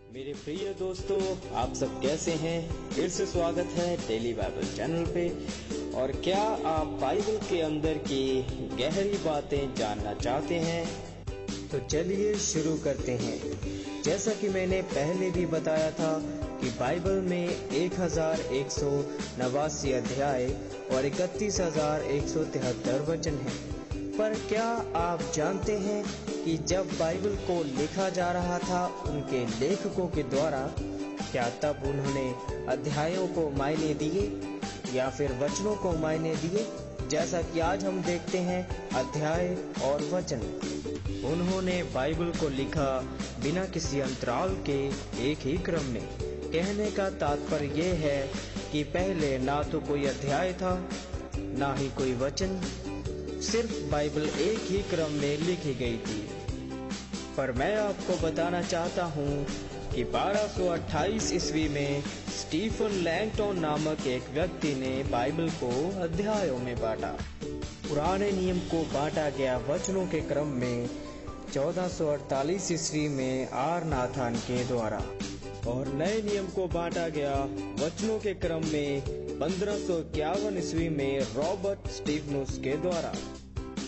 मेरे प्रिय दोस्तों, आप सब कैसे हैं? फिर से स्वागत है डेली बाइबल चैनल पे। और क्या आप बाइबल के अंदर की गहरी बातें जानना चाहते हैं? तो चलिए शुरू करते हैं। जैसा कि मैंने पहले भी बताया था कि बाइबल में 1189 अध्याय और 31,173 वचन हैं। पर क्या आप जानते हैं कि जब बाइबल को लिखा जा रहा था उनके लेखकों के द्वारा, क्या तब उन्होंने अध्यायों को मायने दिए या फिर वचनों को मायने दिए? जैसा कि आज हम देखते हैं अध्याय और वचन। उन्होंने बाइबल को लिखा बिना किसी अंतराल के एक ही क्रम में। कहने का तात्पर्य यह है कि पहले ना तो कोई अध्याय था ना ही कोई वचन, सिर्फ बाइबल एक ही क्रम में लिखी गई थी। पर मैं आपको बताना चाहता हूँ कि 1228 ईस्वी में स्टीफन लैंगटन नामक एक व्यक्ति ने बाइबल को अध्यायों में बांटा। पुराने नियम को बांटा गया वचनों के क्रम में 1448 ईस्वी में आर नाथन के द्वारा, और नए नियम को बांटा गया वचनों के क्रम में 1551 ईस्वी में रॉबर्ट स्टीफनुस के द्वारा।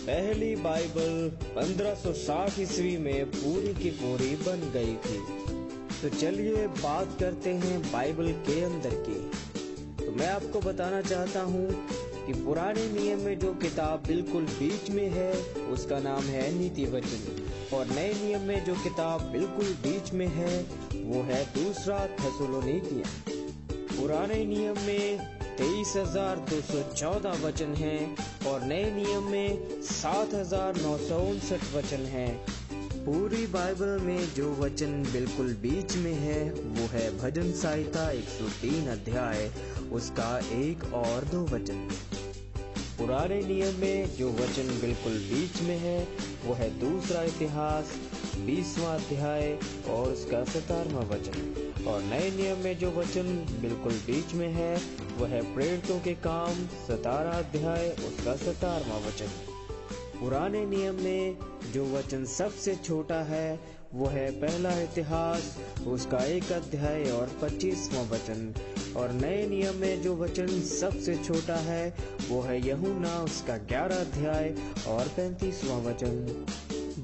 पहली बाइबल 1560 ईस्वी में पूरी की पूरी बन गई थी। तो चलिए बात करते हैं बाइबल के अंदर की। तो मैं आपको बताना चाहता हूँ कि पुराने नियम में जो किताब बिल्कुल बीच में है उसका नाम है नीति वचन, और नए नियम में जो किताब बिल्कुल बीच में है वो है दूसरा थेसलोनिकियों। पुराने नियम में 23,214 वचन हैं और नए नियम में 7,959 वचन हैं। पूरी बाइबल में जो वचन बिल्कुल बीच में है वो है भजन संहिता 103 अध्याय, उसका 1 और 2 वचन। पुराने नियम में जो वचन बिल्कुल बीच में है वो है दूसरा इतिहास 20वां अध्याय और उसका 17वां वचन। और नए नियम में जो वचन बिल्कुल बीच में है वो है प्रेरितों के काम 17 अध्याय उसका 17वां वचन। पुराने नियम में जो वचन सबसे छोटा है वो है पहला इतिहास उसका 1 अध्याय और 25वां वचन। और नए नियम में जो वचन सबसे छोटा है वो है यूहन्ना उसका 11 अध्याय और 35वां वचन।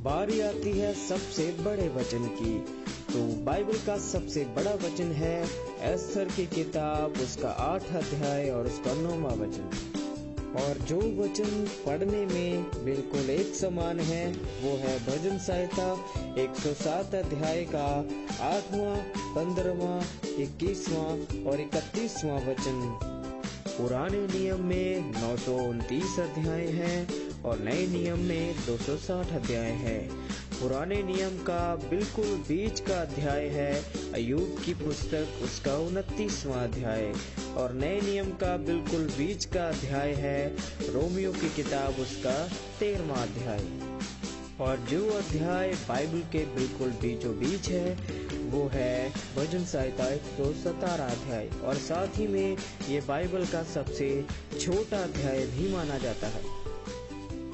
बारी आती है सबसे बड़े वचन की। तो बाइबल का सबसे बड़ा वचन है एस्थर की किताब उसका 8 अध्याय और उसका 9वां वचन। और जो वचन पढ़ने में बिल्कुल एक समान है वो है भजन संहिता 107 अध्याय का 8वां, 15वां, 21वां और 31वां वचन। पुराने नियम में 929 अध्याय हैं और नए नियम में 260 अध्याय हैं। पुराने नियम का बिल्कुल बीच का अध्याय है अय्यूब की पुस्तक उसका 29वां अध्याय, और नए नियम का बिल्कुल बीच का अध्याय है रोमियो की किताब उसका 13वां अध्याय। और जो अध्याय बाइबल के बिल्कुल बीचों बीच है वो है भजन संहिता 117 अध्याय, और साथ ही में ये बाइबल का सबसे छोटा अध्याय भी माना जाता है।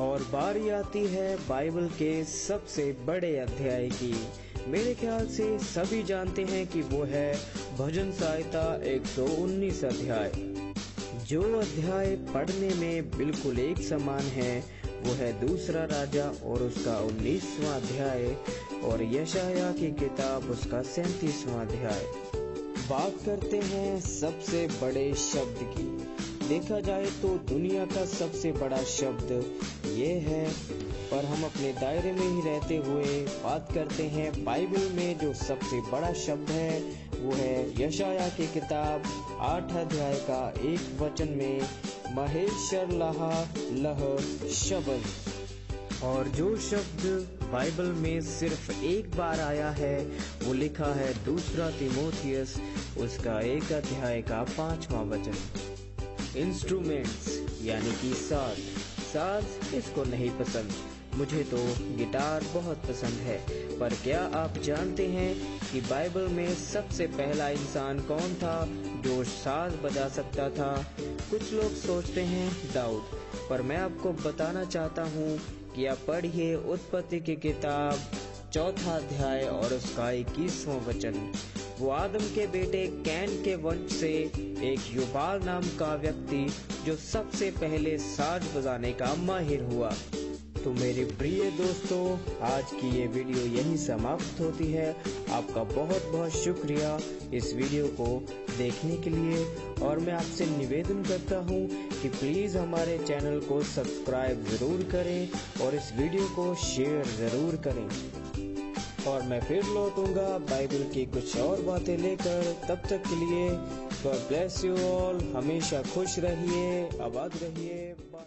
और बारी आती है बाइबल के सबसे बड़े अध्याय की। मेरे ख्याल से सभी जानते हैं कि वो है भजन संहिता 119 अध्याय। जो अध्याय पढ़ने में बिल्कुल एक समान है वो है दूसरा राजा और उसका 19वां अध्याय और यशाया की किताब उसका 37वां अध्याय। बात करते हैं सबसे बड़े शब्द की। देखा जाए तो दुनिया का सबसे बड़ा शब्द ये है, पर हम अपने दायरे में ही रहते हुए बात करते हैं बाइबल में जो सबसे बड़ा शब्द है वो है यशाया की किताब 8 अध्याय का 1 वचन में महेश्वर लह शब्द। और जो शब्द बाइबल में सिर्फ एक बार आया है वो लिखा है दूसरा तिमोथियस उसका 1 अध्याय का 5वां वचन। इंस्ट्रूमेंट्स यानी कि साज इसको नहीं पसंद, मुझे तो गिटार बहुत पसंद है। पर क्या आप जानते हैं कि बाइबल में सबसे पहला इंसान कौन था जो साज बजा सकता था? कुछ लोग सोचते हैं दाऊद, पर मैं आपको बताना चाहता हूँ कि आप पढ़िए उत्पत्ति की किताब चौथा अध्याय और उसका 21वां वचन। वो आदम के बेटे कैन के वंश से एक युबाल नाम का व्यक्ति जो सबसे पहले साज बजाने का माहिर हुआ। तो मेरे प्रिय दोस्तों, आज की ये वीडियो यहीं समाप्त होती है। आपका बहुत बहुत शुक्रिया इस वीडियो को देखने के लिए, और मैं आपसे निवेदन करता हूँ कि प्लीज़ हमारे चैनल को सब्सक्राइब ज़रूर करें और इस वीडियो को शेयर ज़रूर करें। और मैं फिर लौटूंगा बाइबल की कुछ और बातें लेकर। तब तक के लिए गॉड ब्लेस यू ऑल। हमेशा खुश रहिए, आबाद रहिए। बाय।